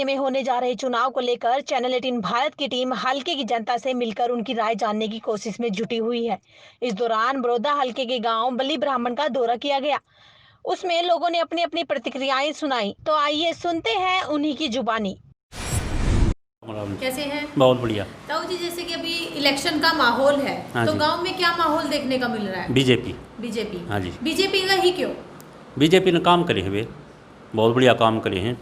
हल्के में होने जा रहे चुनाव को लेकर चैनल 18 भारत की टीम हल्के की जनता से मिलकर उनकी राय जानने की कोशिश में जुटी हुई है। इस दौरान बड़ौदा हल्के के गांव बली ब्राह्मण का दौरा किया गया। उसमें लोगों ने अपनी अपनी प्रतिक्रियाएं सुनाई, तो आइए सुनते हैं उन्हीं की जुबानी। कैसे हैं? बहुत बढ़िया। ताऊ जी, जैसे कि अभी इलेक्शन का माहौल है, हाँ तो जी। गांव में क्या माहौल देखने का मिल रहा है? बीजेपी। बीजेपी। हाँ जी। बीजेपी का ही क्यों? बीजेपी ने काम करे हैं, वे बहुत बढ़िया काम करे हैं।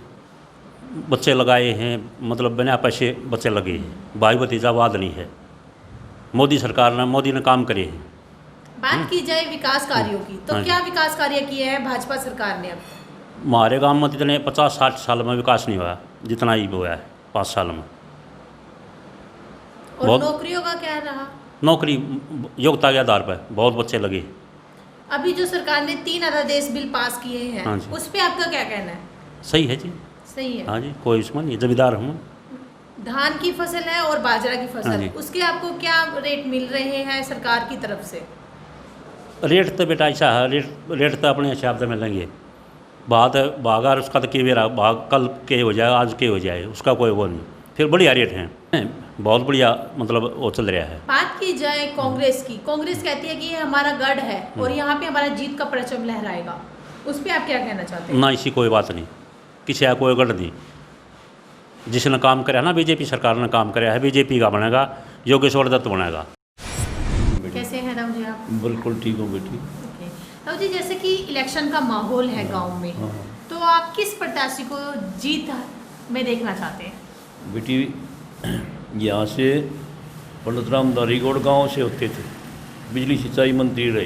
बच्चे लगाए हैं, मतलब बिना पैसे बच्चे लगे हैं। भाई भतीजावाद नहीं है। मोदी ने काम करे हैं। बात की जाए विकास कार्यों की, तो हाँ क्या विकास कार्य किए हैं भाजपा सरकार ने? अब हमारे गांव में इतने 50-60 साल में विकास नहीं हुआ जितना ही हुआ है 5 साल में। और बहुत नौकरियों का क्या रहा? नौकरी योग्यता के आधार पर बहुत बच्चे लगे। अभी जो सरकार ने 3 अध्यादेश बिल पास किए हैं, हाँ जी। उस पे आपका क्या कहना है? सही है जी। सही है। हाँ जी, कोई इसमें नहीं, जमींदार हूँ। धान की फसल है और बाजरा की हाँ फसल, जी। उसके आपको क्या रेट मिल रहे हैं सरकार की तरफ से? रेट तो बेटा ऐसा है, रेट तो अपने हिसाब से मिलेंगे। बात है बागार उसका तो के मेरा भाग कल के हो जाए, आज के हो जाए, उसका कोई वो नहीं। फिर बढ़िया रेट हैं, बहुत बढ़िया, मतलब वो चल रहा है। बात की जाए कांग्रेस की, कांग्रेस कहती है कि ये हमारा गढ़ है और यहाँ पे हमारा जीत का परचम लहराएगा, उस पर आप क्या कहना चाहते हैं? ना ऐसी कोई बात नहीं, किसी का कोई गढ़ नहीं। जिसने काम कराया ना, बीजेपी सरकार ने काम कराया है, बीजेपी का बनेगा, योगेश्वर दत्त बनेगा। कैसे हैं राव जी आप? बिल्कुल ठीक हूँ बेटी। ओके राव जी, जैसे कि इलेक्शन का माहौल है गांव में, हाँ। तो आप किस प्रत्याशी को जीत में देखना चाहते हैं? बेटी यहाँ से पंडित राम दारीगौड़ गाँव से होते थे, बिजली सिंचाई मंत्री रहे,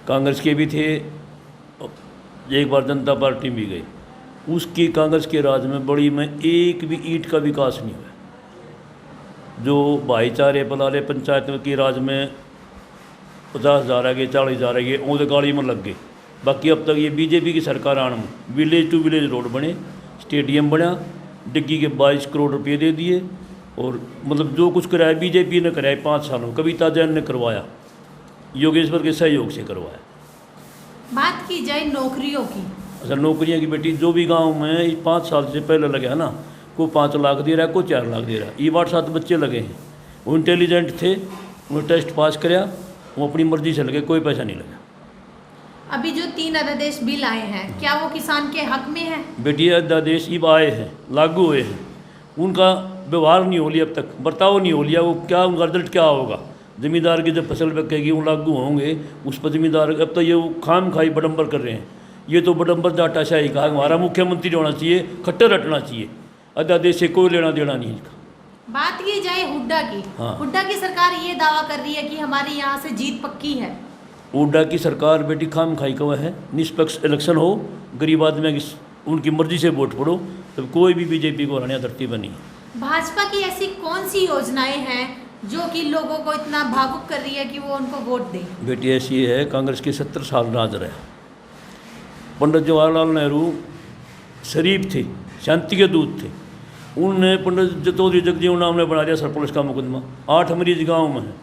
कांग्रेस के भी थे, एक बार जनता पार्टी भी गई। उसकी कांग्रेस के राज में बड़ी में एक भी ईंट का विकास नहीं हुआ। जो भाईचारे पलाले पंचायत की राज में 50,000 आ गए, 40,000 आ गए, वो गाड़ी में लग गए। बाकी अब तक ये बीजेपी की सरकार आने में विलेज टू विलेज रोड बने, स्टेडियम बना, डिग्गी के 22 करोड़ रुपये दे दिए, और मतलब जो कुछ कराया बीजेपी ने कराया 5 सालों में। कविता जैन ने करवाया, योगेश्वर के सहयोग से करवाया। बात की जाए नौकरियों की, अच्छा, नौकरियां की बेटी जो भी गांव में 5 साल से पहले लगे है ना, को 5 लाख दे रहा है, को 4 लाख दे रहा है। ये 8-7 बच्चे लगे हैं, वो इंटेलिजेंट थे, उन्होंने टेस्ट पास कराया, वो अपनी मर्जी से लगे, कोई पैसा नहीं लगा। अभी जो 3 अध्यादेश बिल आए हैं, क्या वो किसान के हक में है? बेटी अध्यादेश अब आए हैं, लागू हुए हैं, उनका व्यवहार नहीं हो लिया, अब तक बर्ताव नहीं हो लिया। वो क्या, उनका रिजल्ट क्या होगा? ज़मींदार की जब फसल बिकेगी वो लागू होंगे, उस पर ज़मींदार अब तो ये खाम खाई बडम्बर कर रहे हैं। ये तो बडम्बर जाटाशाही का हमारा मुख्यमंत्री होना चाहिए, खट्टर हटना चाहिए, अध्यादेश से कोई लेना देना नहीं इसका। बात की जाए हुड्डा की, हाँ। हुड्डा की सरकार ये दावा कर रही है कि हमारी यहाँ से जीत पक्की है। हुड्डा की सरकार बेटी खाम खाई का है। निष्पक्ष इलेक्शन हो, गरीब आदमी की उनकी मर्जी से वोट पड़ो, तब कोई भी बीजेपी को हराने धरती बनी। भाजपा की ऐसी कौन सी योजनाएं हैं जो कि लोगों को इतना भावुक कर रही है कि वो उनको वोट दें? बेटी ऐसी है, कांग्रेस के 70 साल राज रहा। पंडित जवाहरलाल नेहरू शरीफ थे, शांति के दूत थे। उन्होंने पंडित चौधरी जगजीवन राम ने बना दिया सरपंच का मुकदमा। 8 मरीज गांव में हैं,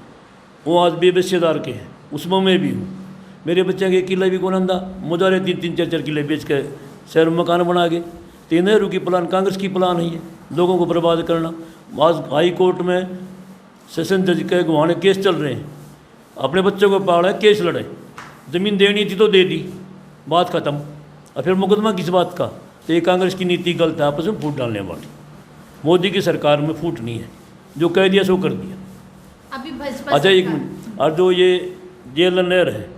वो आज बेबेसेदार के हैं, उसमें मैं भी हूँ। मेरे बच्चे के किला भी कौन आंदा, मुजारे 3-3, 4-4 किले बेच के शहर में मकान बना गए। तो नेहरू की प्लान, कांग्रेस की प्लान है ये, लोगों को बर्बाद करना। आज हाई कोर्ट में सेशन जज के गुहाने केस चल रहे हैं, अपने बच्चों को पाड़ा, केस लड़े, ज़मीन देनी थी तो दे दी, बात ख़त्म। और फिर मुकदमा किस बात का? तो ये कांग्रेस की नीति गलत है, आपस में फूट डालने वाली। मोदी की सरकार में फूट नहीं है, जो कह दिया सो कर दिया। अभी भाजपा अच्छा, एक मिनट, और जो ये जेल नहर है,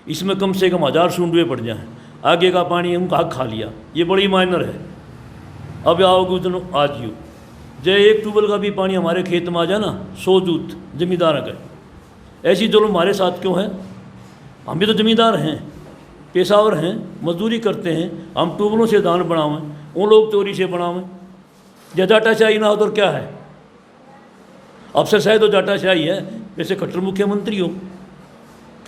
इसमें कम से कम 1000 सूंडवे पड़ जाए, आगे का पानी उनका हक खा लिया, ये बड़ी माइनर है। अब आओगे उतनो आज यू जय, एक ट्यूबवेल का भी पानी हमारे खेत में आ जाए ना, 100 जूत जमींदार का। ऐसी जुल्म हमारे साथ क्यों है? हम भी तो जमींदार हैं, पेशावर हैं, मजदूरी करते हैं। हम ट्यूबवेलों से दान बनावें, वो लोग चोरी से बनावें। जब डाटाशाही ना हो तो क्या है? अफसरशाही तो डाटाशाही है, जैसे खट्टर मुख्यमंत्री हो।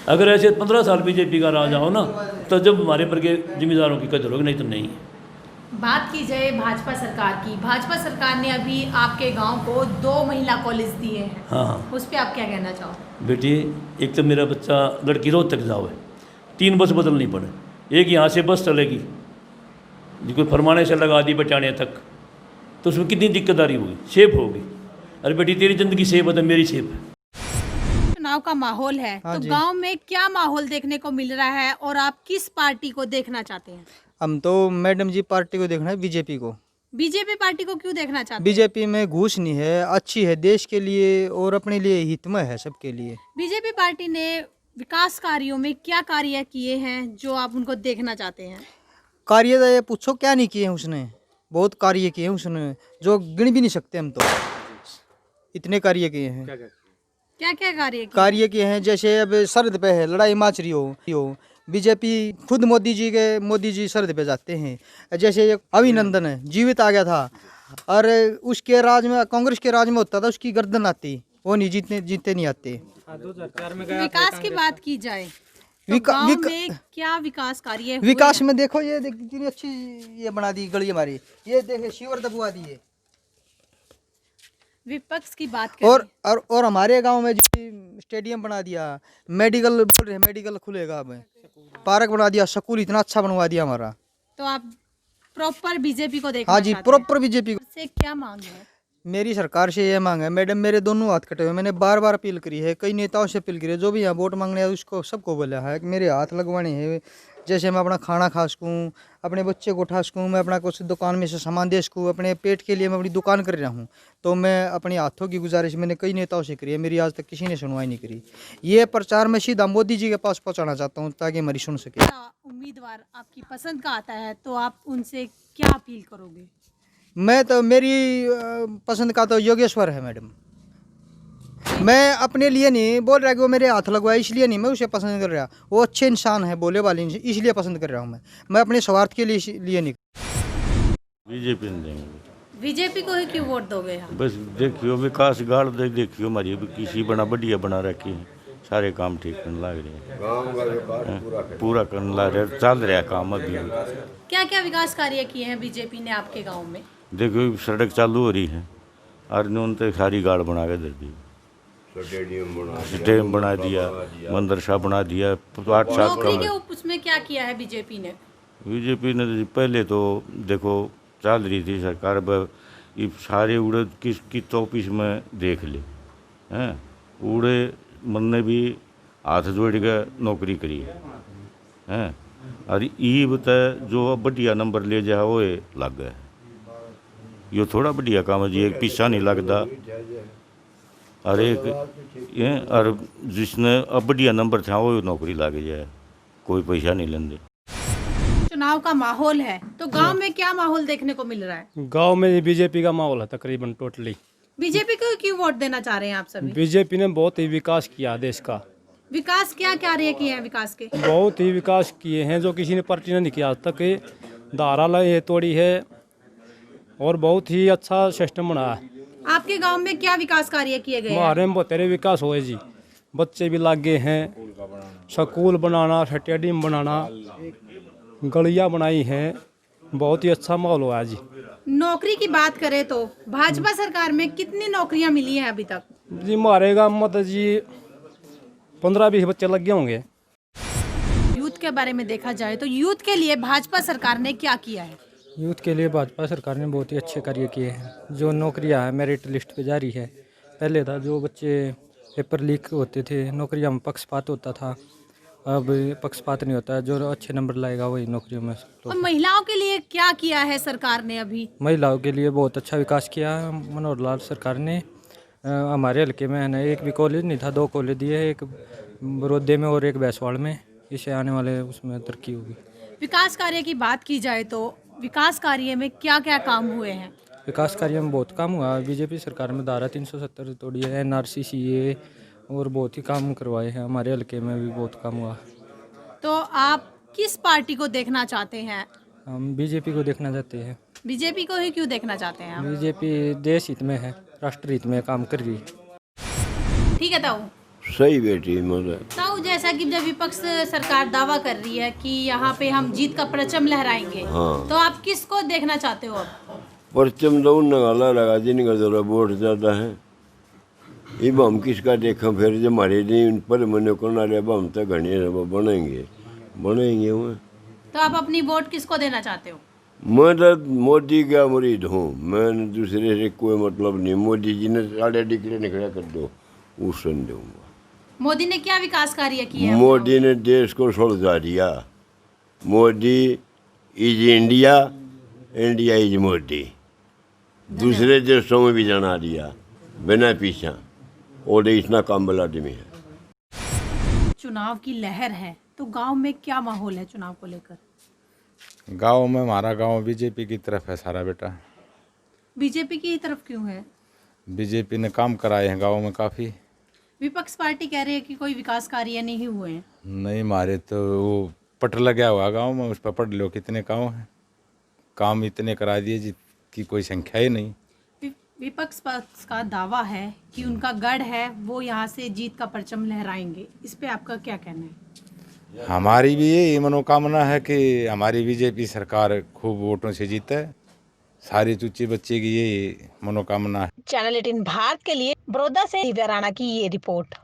अगर ऐसे 15 साल बीजेपी का राज हो ना, तो जब हमारे पर के जिम्मेदारों की कदर होगी, नहीं तो नहीं। बात की जाए भाजपा सरकार की, भाजपा सरकार ने अभी आपके गांव को 2 महिला कॉलेज दिए हैं। हाँ उस पर आप क्या कहना चाहो? बेटी, एक तो मेरा बच्चा लड़की रोज तक जाओ है, 3 बस बदलनी पड़े। एक यहाँ से बस चलेगी, जो कोई फरमाने से लगा दी बचाने तक, तो उसमें कितनी दिक्कतदारी होगी, सेफ होगी। अरे बेटी तेरी ज़िंदगी सेफ है तो मेरी सेफ है। चुनाव का माहौल है, हाँ तो जी। गांव में क्या माहौल देखने को मिल रहा है और आप किस पार्टी को देखना चाहते हैं? हम तो मैडम जी पार्टी को देखना है, बीजेपी को। बीजेपी पार्टी को क्यों देखना चाहते हैं? बीजेपी में घूस नहीं है, अच्छी है, देश के लिए और अपने लिए हितमय है, सबके लिए। बीजेपी पार्टी ने विकास कार्यों में क्या कार्य किए हैं जो आप उनको देखना चाहते हैं? कार्य तो ये पूछो क्या नहीं किए हैं उसने, बहुत कार्य किए हैं उसने जो गिन भी नहीं सकते हम तो, इतने कार्य किए हैं। क्या क्या कार्य किए? कार्य किए हैं जैसे अब सरहद पे है, लड़ाई माच रही हो, बीजेपी खुद मोदी जी सरहद पे जाते हैं। जैसे एक अभिनंदन है, जीवित आ गया था और उसके राज में, कांग्रेस के राज में होता था उसकी गर्दन आती, वो नहीं जीते नहीं आते। विकास की बात की जाए तो गांव में क्या विकास कार्य हुए विकास हैं? में देखो ये कितनी अच्छी ये बना दी गली हमारी, ये देखे शिवर दबवा दिए। विपक्ष की बात करें और हमारे गांव में जो स्टेडियम बना दिया, मेडिकल बोल रहे हैं, मेडिकल खुलेगा अब, पार्क बना दिया, स्कूल इतना अच्छा बनवा दिया हमारा। तो आप प्रॉपर बीजेपी को देखना हाँ जी, चाहते हैं? प्रॉपर बीजेपी को। से क्या मांग है? मेरी सरकार से ये मांग है मैडम, मेरे दोनों हाथ कटे हुए, मैंने बार बार अपील करी है, कई नेताओं से अपील करी है, जो भी यहाँ वोट मांगने है उसको सबको बोला है कि मेरे हाथ लगवाने हैं, जैसे मैं अपना खाना खा सकूँ, अपने बच्चे को उठा सकूँ, मैं अपना कुछ दुकान में से सामान दे सकूँ, अपने पेट के लिए मैं अपनी दुकान कर रहा हूँ। तो मैं अपने हाथों की गुजारिश मैंने कई नेताओं से करी है, मेरी आज तक किसी ने सुनवाई नहीं करी। ये प्रचार मैं सीधा मोदी जी के पास पहुँचाना चाहता हूँ ताकि हमारी सुन सके। उम्मीदवार आपकी पसंद का आता है तो आप उनसे क्या अपील करोगे? मैं तो मेरी पसंद का तो योगेश्वर है मैडम। मैं अपने लिए नहीं बोल रहा कि वो मेरे हाथ लगवाए, इसलिए नहीं मैं उसे पसंद कर रहा, वो अच्छे इंसान है, बोले वाले इंसान, इसलिए पसंद कर रहा हूँ मैं अपने स्वार्थ के लिए नहीं। बीजेपी नहीं देंगे, बीजेपी को ही क्यों वोट दोगे आप? बस देखियो विकास गाड़ देखियो हमारी भी किसी बना बढ़िया बना रखी है, सारे काम ठीक करने लग रहे हैं, पूरा करने लग रहे, चल रहा काम अभी भी। क्या क्या विकास कार्य किए हैं बीजेपी ने आपके गांव में? देखो सड़क चालू हो रही है और उन्होंने तो सारी गाड़ बना के दे दी, स्टेडियम बना दिया, मदरसा बना दिया, 8-7 नौकरी के कमरे। उसमें क्या किया है बीजेपी ने? बीजेपी ने पहले तो देखो चल रही थी सरकार, ये सारे उड़े किस ऑफिस में देख ले हैं, उड़े मन ने भी हाथ जोड़ के नौकरी करी हैं, और ये बता जो बढ़िया नंबर ले जा वो लग गए, ये थोड़ा बढ़िया काम है जी, एक पीछा नहीं लगता, और एक ये और जिसने अब बढ़िया नंबर था वो नौकरी लग जाए, कोई पैसा नहीं लेंगे। चुनाव का माहौल है तो गांव में क्या माहौल देखने को मिल रहा है? गांव में बीजेपी का माहौल है तकरीबन टोटली। बीजेपी को क्यों वोट देना चाह रहे हैं आप सभी? बीजेपी ने बहुत ही विकास किया देश का, विकास क्या कार्य किए हैं विकास के? बहुत ही विकास किए हैं जो किसी ने पार्टी ने नहीं किया आज तक। धारालय तोड़ी है और बहुत ही अच्छा सिस्टम बना है। आपके गांव में क्या विकास कार्य किए गए हैं? हमारे में बतेरे विकास हुए जी, बच्चे भी लागे हैं, स्कूल बनाना, स्टेडियम बनाना, गलियाँ बनाई हैं, बहुत ही अच्छा माहौल हुआ है जी। नौकरी की बात करें तो भाजपा सरकार में कितनी नौकरियां मिली हैं अभी तक? जी हमारे गाँव में तो जी 15-20 बच्चे लग गए होंगे। यूथ के बारे में देखा जाए तो यूथ के लिए भाजपा सरकार ने क्या किया है? यूथ के लिए भाजपा सरकार ने बहुत ही अच्छे कार्य किए हैं। जो नौकरियां हैं मेरिट लिस्ट पे जारी है। पहले था जो बच्चे पेपर लीक होते थे, नौकरियां में पक्षपात होता था, अब पक्षपात नहीं होता है, जो अच्छे नंबर लाएगा वही नौकरियों में। और महिलाओं के लिए क्या किया है सरकार ने अभी? महिलाओं के लिए बहुत अच्छा विकास किया है मनोहर लाल सरकार ने। हमारे हल्के में है ना, एक भी कॉलेज नहीं था, 2 कॉलेज दिए, एक बरोदे में और एक भैंसवाड़ में। इससे आने वाले उसमें तरक्की होगी। विकास कार्य की बात की जाए तो विकास कार्य में क्या क्या काम हुए हैं? विकास कार्य में बहुत काम हुआ। बीजेपी सरकार में धारा 370 तोड़ी है, NRC CA और बहुत ही काम करवाए हैं। हमारे हल्के में भी बहुत काम हुआ। तो आप किस पार्टी को देखना चाहते हैं? हम बीजेपी को देखना चाहते हैं। बीजेपी को ही क्यों देखना चाहते हैं आप? बीजेपी देश हित में है, राष्ट्र हित में काम कर रही है। ठीक है ताऊ। सही बेटी मतलब ताऊ, जैसा कि जब विपक्ष सरकार दावा कर रही है कि यहाँ पे हम जीत का परचम लहराएंगे, हाँ। तो आप किसको देखना चाहते हो अब? परचम तो उन गाला लगा जिनका जरा वोट ज़्यादा है। अब हम किसका देखा फिर जब हमारे लिए पर मन को ना रहे हम तो घने बनाएंगे वो। तो आप अपनी वोट किसको देना चाहते हो? मैं तो मोदी का मुरीद हूँ, मैं दूसरे से कोई मतलब नहीं। मोदी जी ने साढ़े डिक्लेयर निकला कर दो, उससे दूंगा। मोदी ने क्या विकास कार्य किए हैं? मोदी ने देश को सुलझा दिया। Modi is India, India is Modi. दूसरे देशों में भी जाना दिया बिना पीछा, और इतना काबिल आदमी है। चुनाव की लहर है तो गांव में क्या माहौल है चुनाव को लेकर? गांव में, हमारा गांव बीजेपी की तरफ है सारा बेटा। बीजेपी की तरफ क्यों है? बीजेपी ने काम कराए हैं गांव में काफ़ी। विपक्ष पार्टी कह रही है कि कोई विकास कार्य नहीं हुए हैं। नहीं, मारे तो वो पट लगा हुआ गांव में, उस पर पढ़ लो कितने गाँव हैं, काम इतने करा दिए जिसकी कोई संख्या ही नहीं। विपक्ष पक्ष का दावा है कि उनका गढ़ है, वो यहाँ से जीत का परचम लहराएंगे। इस पे आपका क्या कहना है? हमारी भी यही मनोकामना है कि हमारी बीजेपी सरकार खूब वोटों से जीते। सारी चूची बच्चे की यही मनोकामना है। चैनल 18 भारत के लिए बड़ौदा से दिव्या राणा की ये रिपोर्ट।